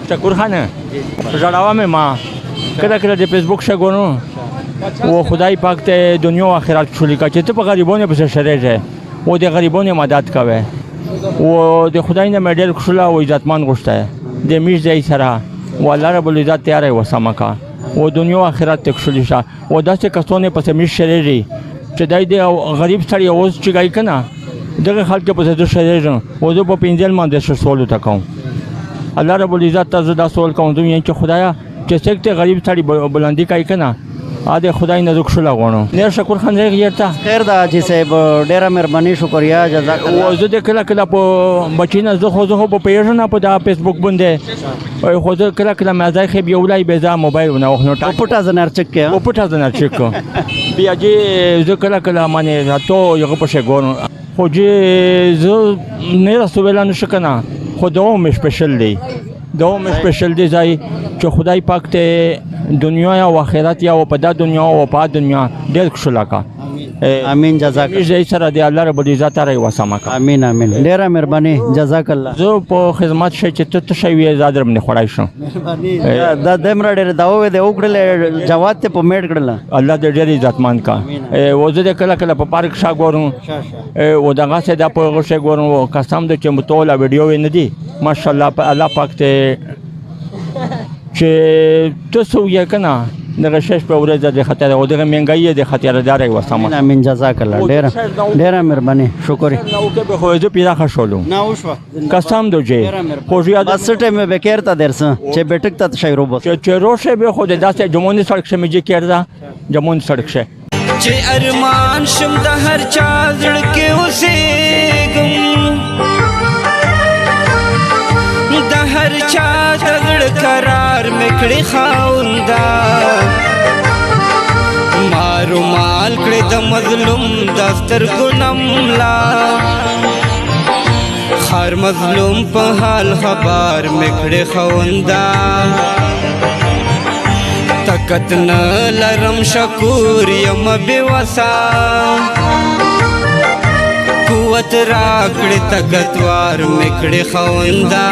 شکر خانه ژړاوه مې ما کله کله د فیسبوک ښه ګورم و خدای پاک ته دنیا و آخرت ښکلي کړه چې ته په غریبانو پسې شریږې و د غریبانو مدد کوې و د خدای نه مې ډېر ښکلی او عزتمند غوښتی د میش ځای سره و الله رب العزت تیاره یې وسمه کړه و دنیا و آخرت ته ښکلي شه و داسې کسانو پسې میش شریږي چې دی د غریب سړی اوس چې کوي که نه دغه خلکو پسې زه شریږم و زه په پنځه لمانځه ښه سوالو ته کوم الله رب العزت ته زه دا سوال کوم زه وایم چې خدایا چې څوک ته غریب سړی بلندي کوي که نه د خدای نه زه ښکلی غواړم ډېر شکر خان دی یېرته خیر ده حاجي صاحب ډېره مهرباني شکریه جزاک الله زه د کله کله په بچي نه زه خو په پوهېږم نه په دا فیسبوک باندې خو زه کله کله مزای خیب یولای به زه موبایل ونه وخت نو پټه زنرچک کې پټه زنرچک بیا چې زه کله کله مانې تو یغه پسې ګورم خو چې زه نه راسو ویلا نشو که نه خو دوام سپیشل دی دوام سپیشل دی ځای چې خدای پاک ته دنیا او آخرت یا په دا دنیا او په دنیا ډېر ښکلی کړه امین جزاک الله ځای سره د الله رب العزت سره یې وسمه کړه امین امین ډېره مهرباني جزاک الله زه په خدمت شی چې ته څه شی وې زه درباندې خوړی شم دا دومره ډېر دعا وې دی وکړلې جواد ته په میټ کړله الله دې ډېر عزتمند کړه و زه د کله کله په پارک شا ګورم و دغسې دا په هغه شی ګورم قسم دی چې ټوله ویډیو یې نه دي ماشاءالله الله پاک ته چې ته څه ویې که نه دغه شش په ورځ د خطر او دغه مهنګایي د خطرداری وسمه امین جزاک الله ډېره مهرباني شکر به خو زه پیدا ښه شولم نه وشوه قسم دو چې خو یاد بس ټیم به کېرته درسه چې بیٹک ته شي روبو چې روشه به خو د داسې جمونی سړک شه مې کېردا جمون سړک شه چې ارمان شم د هر چا زړه کې اوسېږم د هر چا د زړه قرار مې کړې خاونده مارو مال کړې د مظلوم د سترګو نه ملا هر مظلوم په حال خبر مې کړې خاونده طاقت نه لرم شکور یم بې وسه قوت راکړې طاقتوار مې کړې خاونده